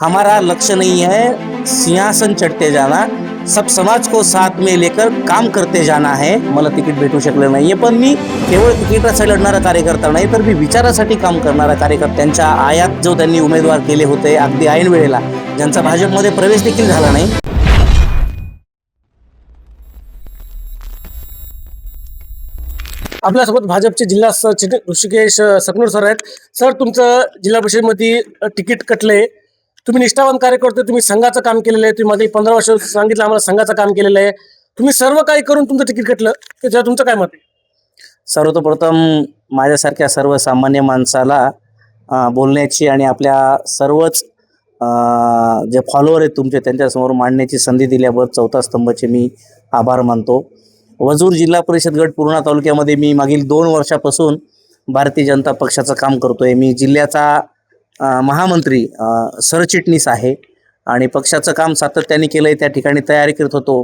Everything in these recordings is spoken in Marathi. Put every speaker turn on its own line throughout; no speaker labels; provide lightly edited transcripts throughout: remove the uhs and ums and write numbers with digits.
हमारा लक्ष्य नहीं है सिंहासन चढ़ते जाना, सब समाज को साथ में लेकर काम करते जाना है. मला तिकीट भेटू शकलं नाहीये, पण मी केवळ तिकिटासाठी लढणारा कार्यकर्ता नाही, तर मी विचारासाठी काम करणारा कार्यकर्ता. त्यांच्या आयात जो त्यांनी उमेदवार केले होते अगदी ऐन वेळेला, ज्यांचा भाजपमध्ये प्रवेश देखील झाला नाही.
आपल्यासोबत भाजपचे जिल्हा सरचिटणीस ऋषिकेश सकनूर सर आहेत. सर, तुमचं जिल्हा परिषदेमध्ये तिकीट कटले. तुम्ही निष्ठावान कार्यकर्ते, तुम्ही संघाचं काम केलेलं आहे. तुम्ही मागील 15 वर्ष सांगितलं आम्हाला संघाचं काम केलेलं आहे. तुम्ही सर्व काही करून तुमचं तिकीट कटलं, त्याच्यावर तुमचं काय मत आहे?
सर्वतोप्रथम माझ्यासारख्या सर्वसामान्य माणसाला बोलण्याची आणि आपल्या सर्वच जे फॉलोअर आहेत तुमचे त्यांच्यासमोर मांडण्याची संधी दिल्याबद्दल चौथा स्तंभचे मी आभार मानतो. वजूर जिल्हा परिषद गट पूर्णा तालुक्यामध्ये मी मागील 2 वर्षापासून भारतीय जनता पक्षाचं काम करतोय. मी जिल्ह्याचा महामंत्री सरचिटणीस आहे आणि पक्षाचं काम सातत्याने केलं आहे. त्या ठिकाणी तयारी करत होतो,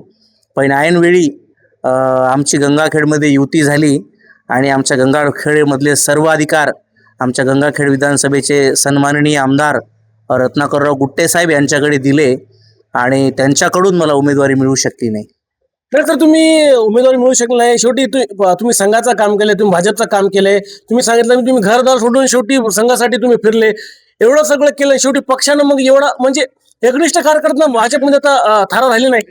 पण ऐनवेळी आमची गंगाखेडमध्ये युती झाली आणि आमच्या गंगाखेडमधले सर्व अधिकार आमच्या गंगाखेड विधानसभेचे सन्माननीय आमदार रत्नाकरराव गुट्टे साहेब यांच्याकडे दिले आणि त्यांच्याकडून मला उमेदवारी मिळू शकली नाही.
तर तुम्ही उमेदवारी मिळू शकले नाही. शेवटी तुम्ही संघाचं काम केलंय, तुम्ही भाजपचं काम केलंय. तुम्ही सांगितलं की तुम्ही घरदार सोडून शेवटी संघासाठी तुम्ही फिरले. एवढं सगळं केलं, शेवटी पक्षानं मग एवढा म्हणजे एकनिष्ठ कार्यकर्ता भाजपमध्ये आता थारा राहिले नाही.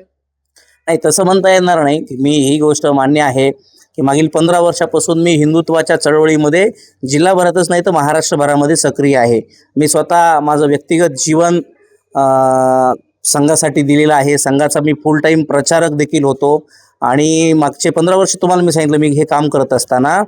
नाही, तसं म्हणता येणार नाही. मी ही गोष्ट मान्य आहे की मागील 15 वर्षापासून मी हिंदुत्वाच्या चळवळीमध्ये जिल्हाभरातच नाही तर महाराष्ट्रभरामध्ये सक्रिय आहे. मी स्वतः माझं व्यक्तिगत जीवन संघासाठी दिलेलं आहे. संघाचा मी फुल टाईम प्रचारक देखील होतो आणि मागचे 15 वर्ष तुम्हाला मी सांगितलं मी हे काम करत असताना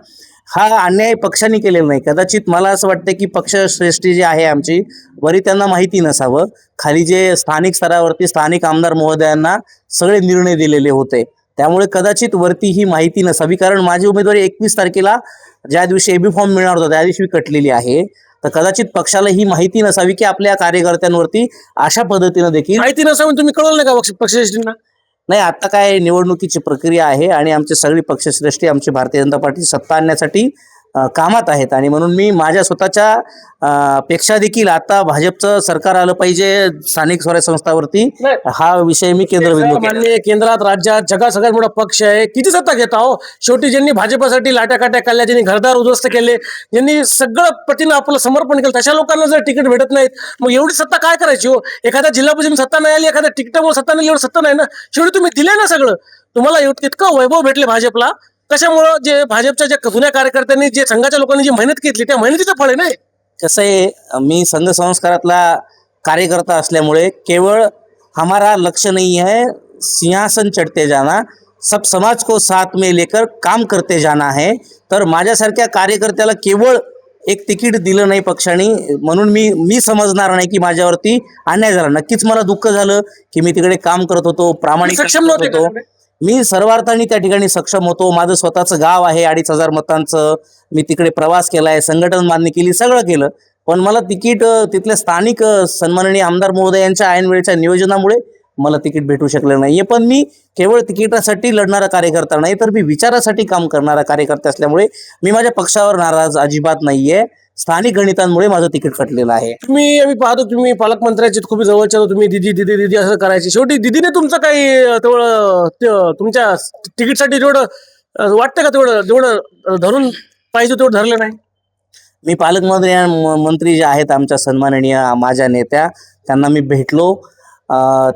हा अन्याय पक्षाने केलेला नाही. कदाचित मला असं वाटतं की पक्षश्रेष्ठी जी आहे आमची वरी त्यांना माहिती नसावं. खाली जे स्थानिक स्तरावरती स्थानिक आमदार महोदयांना सगळे निर्णय दिलेले होते, त्यामुळे कदाचित वरती ही माहिती नसावी. कारण माझी उमेदवारी 21 तारखेला ज्या दिवशी एबी फॉर्म मिळणार होता त्या दिवशी कटलेली आहे. तर कदाचित पक्षाला ही माहिती नसावी की आपल्या कार्यकर्त्यांवरती अशा पद्धतीनं देखील
माहिती नसावी. तुम्ही कळवलं नाही का पक्षश्रेष्ठींना?
नाही, आता काय निवडणुकीची प्रक्रिया आहे आणि आमची सगळी पक्षश्रेष्ठी आमची भारतीय जनता पार्टी सत्ता आणण्यासाठी कामात आहेत आणि म्हणून मी माझ्या स्वतःच्या पेक्षा देखील आता भाजपचं सरकार आलं पाहिजे स्थानिक स्वराज्य संस्थावरती हा विषय मी केंद्रबिंदू केला.
माननीय केंद्रात राज्यात जगात सगळ्यात मोठा पक्ष आहे. किती सत्ता घेता हो? शेवटी ज्यांनी भाजपसाठी लाट्याकाट्या काढल्या, ज्यांनी घरदार उद्ध्वस्त केले, ज्यांनी सगळं पतीनं आपलं समर्पण केलं, तशा लोकांना जर तिकीट भेटत नाहीत मग एवढी सत्ता काय करायची हो? एखाद्या जिल्हा परिषद सत्ता नाही आली, एखाद्या तिकिटामुळे सत्ता नाही, एवढं सत्ता नाही ना. शेवटी तुम्ही दिले ना सगळं. तुम्हाला इतकं वैभव भेटले भाजपला, कशामुळं? जे भाजपच्या ज्या जुन्या कार्यकर्त्यांनी, जे संघाच्या लोकांनी जी मेहनत घेतली त्या मेहनतीचं फळ आहे. नाही
कसं आहे, मी संघ संस्कारातला कार्यकर्ता असल्यामुळे केवळ हमारा लक्ष्य नहीं है सिंहासन चढ़ते जाना, सब समाज को साथ में लेकर काम करते जाना है. तर माझ्यासारख्या कार्यकर्त्याला केवळ एक तिकीट दिलं नाही पक्षाने म्हणून मी समजणार नाही की माझ्यावरती अन्याय झाला. नक्कीच मला दुःख झालं की मी तिकडे काम करत होतो, प्रामाणिक
सक्षम
होतो. मी सर्वार्थाने त्या ठिकाणी सक्षम होतो. माझं स्वतःचं गाव आहे 2,500 मतांचं. मी तिकडे प्रवास केला आहे, संघटन बांधणी केली, सगळं केलं. पण मला तिकीट तिथल्या स्थानिक सन्माननीय आमदार महोदय यांच्या ऐनवेळच्या नियोजनामुळे मला तिकीट भेटू शकलं नाही आहे. पण मी केवळ तिकिटासाठी लढणारा कार्यकर्ता नाही, तर मी विचारासाठी काम करणारा कार्यकर्ता असल्यामुळे मी माझ्या पक्षावर नाराज अजिबात नाही आहे. स्थानिक गणितांमुळे माझं तिकीट कटलेलं आहे.
आम्ही पाहतो तुम्ही पालकमंत्र्याचे खूप जवळच्या, तुम्ही दिदी दिदी दिदी असं करायचे. शेवटी दिदीने तुमचं काही तेवढं तुमच्या तिकीटसाठी तेवढं वाटतं का? तेवढं धरून पाहिजे तेवढं धरलं नाही.
मी मंत्री जे आहेत आमच्या सन्माननीय माझ्या नेत्या त्यांना मी भेटलो.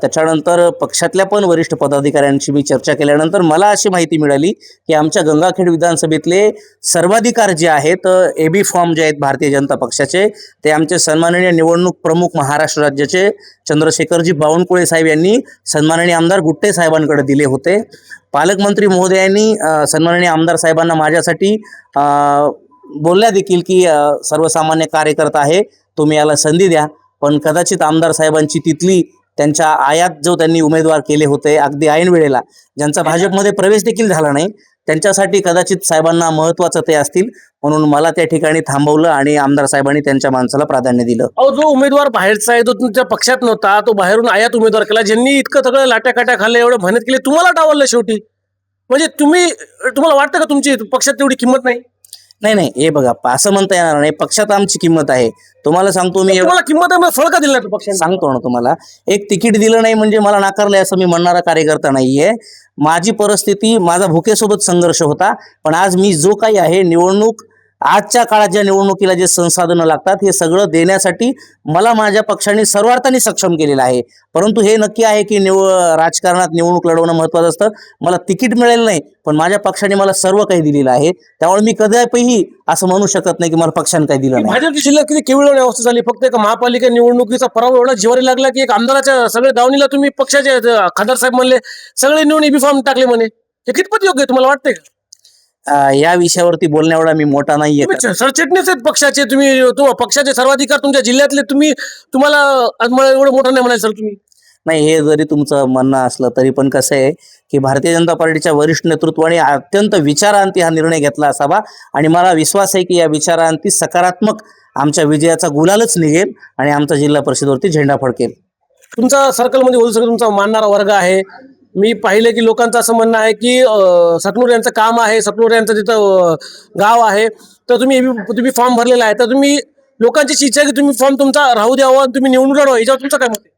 त्याच्यानंतर पक्षातल्या पण वरिष्ठ पदाधिकाऱ्यांशी मी चर्चा केल्यानंतर मला अशी माहिती मिळाली की आमच्या गंगाखेड विधानसभेतले सर्वाधिकार जे आहेत एबी फॉर्म जे आहेत भारतीय जनता पक्षाचे ते आमचे सन्माननीय निवडणूक प्रमुख महाराष्ट्र राज्याचे चंद्रशेखरजी बावनकुळे साहेब यांनी सन्माननीय आमदार गुट्टे साहेबांकडे दिले होते. पालकमंत्री महोदयांनी सन्माननीय आमदार साहेबांना माझ्यासाठी बोलल्या देखील की सर्वसामान्य कार्यकर्ता आहे, तुम्ही याला संधी द्या. पण कदाचित आमदार साहेबांची तिथली त्यांच्या आयात जो त्यांनी उमेदवार केले होते अगदी ऐन वेळेला, ज्यांचा भाजपमध्ये प्रवेश देखील झाला नाही, त्यांच्यासाठी कदाचित साहेबांना महत्त्वाचं ते असतील म्हणून मला त्या ठिकाणी थांबवलं आणि आमदार साहेबांनी त्यांच्या माणसाला प्राधान्य दिलं.
अहो, जो उमेदवार बाहेरचा आहे तो तुमच्या पक्षात नव्हता, तो बाहेरून आयात उमेदवार केला, ज्यांनी इतकं सगळं लाट्याकाट्या खाल्ल्या, एवढं मेहनत केली, तुम्हाला डावललं शेवटी. म्हणजे तुम्हाला वाटतं का तुमची पक्षात तेवढी किंमत नाही?
नाही नाही, हे बघा असं म्हणता येणार नाही. पक्षात आमची किंमत आहे. तुम्हाला सांगतो मी
तुम्हाला किंमत आहे, मला फळ का दिला पक्षाने?
सांगतो ना तुम्हाला. एक तिकीट दिलं नाही म्हणजे मला नाकारलंय असं मी म्हणणारा कार्यकर्ता नाहीये. माझी परिस्थिती, माझा भुकेसोबत संघर्ष होता. पण आज मी जो काही आहे, निवडणूक आजच्या काळात ज्या निवडणुकीला जे संसाधनं लागतात हे सगळं देण्यासाठी मला माझ्या पक्षाने सर्वार्थाने सक्षम केलेलं आहे. परंतु हे नक्की आहे की राजकारणात निवडणूक लढवणं महत्त्वाचं असतं. मला तिकीट मिळेल नाही, पण माझ्या पक्षाने मला सर्व काही दिलेलं आहे. त्यामुळे मी कदापिही असं म्हणू शकत नाही की मला पक्षाने काही दिलं नाही.
भाजपची शिल्लक किती केवळ अवस्था झाली. फक्त एक महापालिका निवडणुकीचा पराभव एवढा जिवारी लागला की एक आमदाराच्या सगळ्या दावणीला तुम्ही पक्षाचे खासदार साहेब म्हणले सगळे निवडून EB फॉर्म टाकले म्हणे. हे कितपत योग्य आहे तुम्हाला वाटतंय का?
या विषयावरती बोलण्याएवढा मी मोठा नाहीये.
तुम्ही सरचिटणीस आहेत पक्षाचे, पक्षाचे सर्वाधिकार तुमच्या जिल्ह्यातले, तुम्हाला आज मला एवढं मोठं नाही म्हणायचं सर तुम्ही.
नाही, हे जरी तुमचं म्हणणं असलं तरी पण कसं आहे की भारतीय जनता पार्टीच्या वरिष्ठ नेतृत्वाने अत्यंत विचारांती हा निर्णय घेतला असावा आणि मला विश्वास आहे की या विचारांती सकारात्मक आमच्या विजयाचा गुलालच निघेल आणि आमचा जिल्हा परिषदवरती झेंडा फडकेल.
तुमचा सर्कलमध्ये होईल सगळं तुमचा मानणारा वर्ग आहे. मी पाहिलं की लोकांचं असं म्हणणं आहे की सकनूर यांचं काम आहे, सकनूर यांचं तिथं गाव आहे, तर तुम्ही फॉर्म भरलेला आहे, तर तुम्ही लोकांची इच्छा आहे की तुम्ही फॉर्म तुमचा राहू द्यावा, तुम्ही निवडून लढवा. याच्यावर तुमचं काय मत आहे?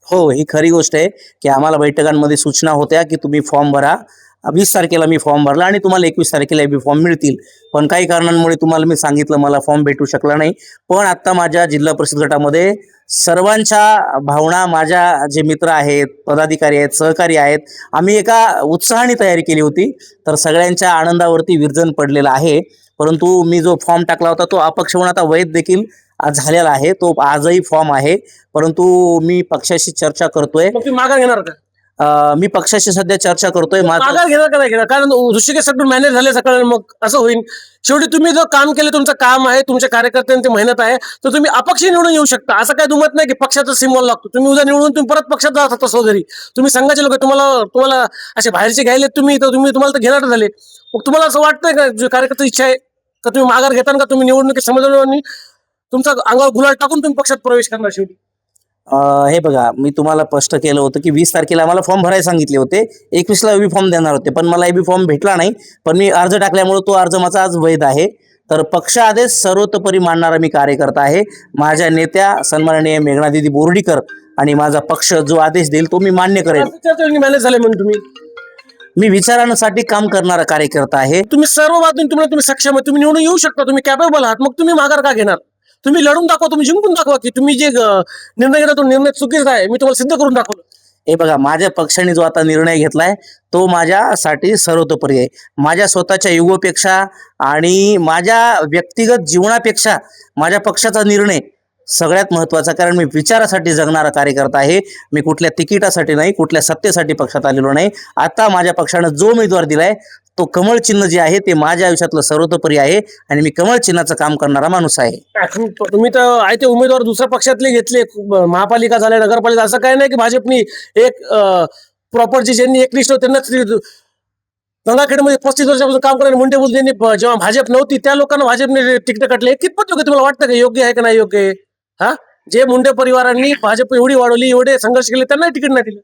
हो, ही खरी गोष्ट आहे की आम्हाला बैठकांमध्ये सूचना होत्या की तुम्ही फॉर्म भरा. 20 तारखेला मी फॉर्म भरला आणि तुम्हाला 21 तारखेला बी फॉर्म मिळतील. पण काही कारणांमुळे तुम्हाला मी सांगितलं मला फॉर्म भेटू शकला नाही. पण आत्ता माझ्या जिल्हा परिषद गटामध्ये सर्वांच्या भावना, माझ्या जे मित्र आहेत, पदाधिकारी आहेत, सहकारी आहेत, आम्ही एका उत्साहाने तयारी केली होती. तर सगळ्यांच्या आनंदावरती विरजण पडलेलं आहे. परंतु मी जो फॉर्म टाकला होता तो अपक्ष म्हणून आता वैध देखील आज झालेला आहे. तो आजही फॉर्म आहे. परंतु मी पक्षाशी चर्चा करतोय.
मग तुम्ही माघार घेणार का?
मी पक्षाशी सध्या चर्चा करतोय.
माघार घेणार का नाही घेणार? कारण ऋषिकेश सगळं मॅनेज झाले सकाळी, मग असं होईल. शेवटी तुम्ही जो काम केलं, तुमचं काम आहे, तुमच्या कार्यकर्त्यांची मेहनत आहे, तर तुम्ही अपक्ष निवडून येऊ शकता. असं काही दुमत नाही की पक्षाचा सिम्बॉल लागतो. तुम्ही उद्या निवडून तुम्ही परत पक्षात जात होता घरी. तुम्ही संघाचे लोक, तुम्हाला असे बाहेरचे घ्यायले तुम्हाला तर घेणार झाले. मग तुम्हाला असं वाटतंय का, जो कार्यकर्ता इच्छा आहे का तुम्ही माघार घेताना का तुम्ही निवडणुकीत समजून तुमचा अंगावर गुलाल टाकून तुम्ही पक्षात प्रवेश करणार शेवटी?
हे बघा, मी तुम्हाला स्पष्ट केलं होतं की 20 तारखेला आम्हाला फॉर्म भरायला सांगितले होते. 21ला EB फॉर्म देणार होते, पण मला EB फॉर्म भेटला नाही. पण मी अर्ज टाकल्यामुळे तो अर्ज माझा आज वैध आहे. तर पक्ष आदेश सर्वतोपरी मानणारा मी कार्यकर्ता आहे. माझ्या नेत्या सन्माननीय मेघनादिदी बोर्डीकर आणि माझा पक्ष जो आदेश देईल तो मी मान्य करेल.
मॅनेज झाले म्हणून
मी विचारांसाठी काम करणारा कार्यकर्ता आहे.
तुम्ही सर्व बाजून तुम्ही सक्षम आहे, तुम्ही निवडून येऊ शकता, तुम्ही कॅपेबल आहात. मग तुम्ही माघार का घेणार? तुम्ही लढून दाखवा, तुम्ही जिंकून दाखवा की तुम्ही जे निर्णय घेता तो निर्णय चुकीचा आहे. मी तुम्हाला सिद्ध करून दाखवलं.
हे बघा, माझ्या पक्षाने जो आता निर्णय घेतलाय तो माझ्यासाठी सर्वतोपरी आहे. माझ्या स्वतःच्या युगोपेक्षा आणि माझ्या व्यक्तिगत जीवनापेक्षा माझ्या पक्षाचा निर्णय सगळ्यात महत्त्वाचा. कारण मी विचारासाठी जगणारा कार्यकर्ता आहे. मी कुठल्या तिकिटासाठी नाही, कुठल्या सत्तेसाठी पक्षात आलेलो नाही. आता माझ्या पक्षानं जो उमेदवार दिलाय तो कमळ चिन्ह जे आहे ते माझ्या आयुष्यातलं सर्वतोपरी आहे आणि मी कमळ चिन्हाचं काम करणारा माणूस आहे.
तुम्ही तर आहे ते उमेदवार दुसऱ्या पक्षातले घेतले, महापालिका झाले, नगरपालिका, असं काही नाही की भाजपनी एक प्रॉपरची ज्यांनी एकनिष्ठ त्यांनाच गंगाखेडमध्ये 35 वर्षापासून काम करणारे मुंडे बोलते, जेव्हा भाजप नव्हती त्या लोकांना भाजपने तिकीट काढले. कितपत योग्य तुम्हाला वाटतं का? योग्य आहे का नाही योग्य आहे? हा, जे मुंडे परिवारांनी भाजप एवढी वाढवली, एवढे संघर्ष केले, त्यांना तिकीट नाही दिलं.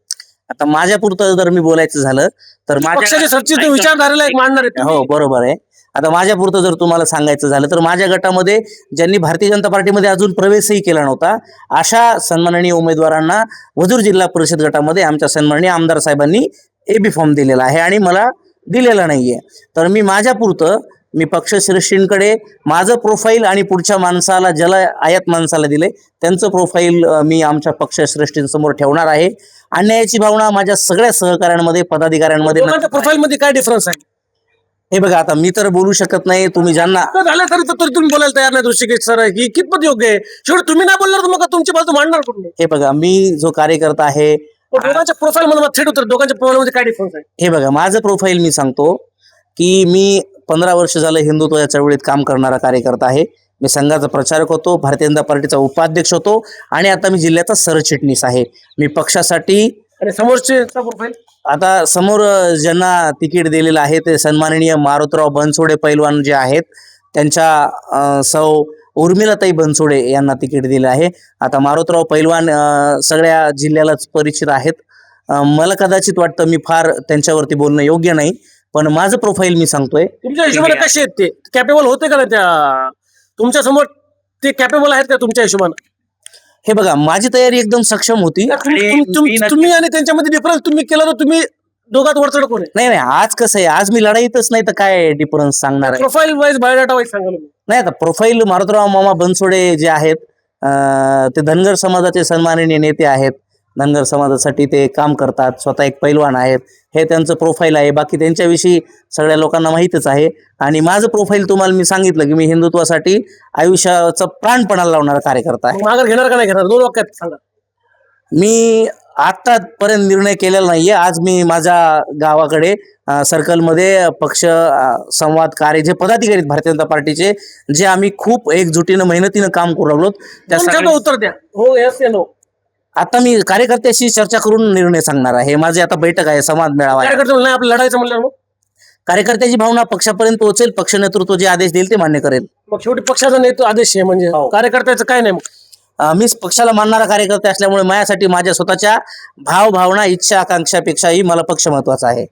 आता माझ्यापुरतं जर मी बोलायचं झालं तर
पक्षाचे सरचिटणीस विचारधारेला एक मांडणार आहे.
हो, बरोबर आहे. आता माझ्यापुरतं जर तुम्हाला सांगायचं झालं तर माझ्या गटामध्ये ज्यांनी भारतीय जनता पार्टीमध्ये अजून प्रवेशही केला नव्हता अशा सन्माननीय उमेदवारांना वजूर जिल्हा परिषद गटामध्ये आमच्या सन्माननीय आमदार साहेबांनी EB फॉर्म दिलेला आहे आणि मला दिलेला नाहीये. तर मी माझ्यापुरतं मी पक्षश्रेष्ठींकडे माझं प्रोफाईल आणि पुढच्या माणसाला, ज्याला आयात माणसाला दिले त्यांचं प्रोफाईल मी आमच्या पक्षश्रेष्ठींसमोर ठेवणार आहे. अन्यायाची भावना माझ्या सगळ्या सहकाऱ्यांमध्ये, पदाधिकाऱ्यांमध्ये.
प्रोफाईल मध्ये काय डिफरन्स आहे?
हे बघा, आता मी तर बोलू शकत नाही. तुम्ही ज्यांना
झालं तरी तुम्ही बोलायला तयार नाही ऋषिकेश सर, ही कितपत योग्य आहे? शेवटी तुम्ही नाही बोलणार तर मग तुमची बाजू मांडणार कुठून?
हे बघा, मी जो कार्यकर्ता आहे,
दोघांच्या प्रोफाईल मध्ये थेट उतर, दोघांच्या प्रोफाईल मध्ये काय डिफरन्स आहे?
हे बघा, माझं प्रोफाईल मी सांगतो की मी 15 वर्ष झालं हिंदुत्व या चळवळीत काम करणारा कार्यकर्ता आहे. मी संघाचा प्रचारक होतो, भारतीय जनता पार्टीचा उपाध्यक्ष होतो आणि आता मी जिल्ह्याचा सरचिटणीस आहे. मी पक्षासाठी.
आणि समोरचे प्रोफाईल
आता समोर ज्यांना तिकीट दिलेलं आहे ते सन्माननीय मारुतराव बनसोडे पैलवान जे आहेत, त्यांच्या सौ उर्मिलाताई बनसोडे यांना तिकीट दिलं आहे. आता मारुतराव पैलवान सगळ्या जिल्ह्यालाच परिचित आहेत. मला कदाचित वाटतं मी फार त्यांच्यावरती बोलणं योग्य नाही. पण माझं प्रोफाईल मी सांगतोय.
तुमच्या हिशोबाने कसे आहेत ते कॅपेबल होते का नाही त्या तुमच्या समोर ते कॅपेबल आहेत का तुमच्या हिशोबाने
हे बघा, माझी तयारी एकदम सक्षम होती.
तुम्ही आणि त्यांच्यामध्ये डिफरन्स तुम्ही केला तर तुम्ही दोघात वरचढ कोण आहे
नाही नाही, आज कसं आहे, आज मी लढाईतच नाही तर काय डिफरन्स सांगणार आहे.
प्रोफाईल वाईज बायोडाटा वाईज सांगा तुम्ही.
नाही, आता प्रोफाईल मारुतराव मामा बनसोडे जे आहेत ते धनगर समाजाचे सन्माननीय नेते आहेत. धनगर समाजासाठी ते काम करतात, स्वतः एक पैलवान आहेत, हे त्यांचं प्रोफाईल आहे. बाकी त्यांच्याविषयी सगळ्या लोकांना माहीतच आहे. आणि माझं प्रोफाईल तुम्हाला मी सांगितलं की मी हिंदुत्वासाठी आयुष्याचा प्राणपणाला लावणारा कार्यकर्ता आहे.
माघार घेणार का नाही घेणार 2 वाक्यात सांगा.
मी आतापर्यंत निर्णय केलेला नाहीये. आज मी माझ्या गावाकडे सर्कलमध्ये पक्ष संवाद कार्य जे पदाधिकारी आहेत भारतीय जनता पार्टीचे, जे आम्ही खूप एकजुटीनं मेहनतीनं काम करू लागलो, त्या
तुमच्या उत्तर द्या हो यस या नो.
आता मी कार्यकर्त्याशी चर्चा करून निर्णय सांगणार आहे. माझी आता बैठक आहे, संवाद मेळावा आहे.
कार्यकर्ते नाही आपलं लढायचं म्हणल्यावर मग
कार्यकर्त्याची भावना पक्षापर्यंत पोहोचेल, पक्ष नेतृत्व जे आदेश देईल ते मान्य करेल.
मग शेवटी पक्षाचा नेतो आदेश आहे म्हणजे कार्यकर्त्याचं काय नाही मग.
मीच पक्षाला मानणारा कार्यकर्ता असल्यामुळे माझ्यासाठी माझ्या स्वतःच्या भावना, इच्छा, आकांक्षापेक्षाही मला पक्ष महत्वाचा आहे.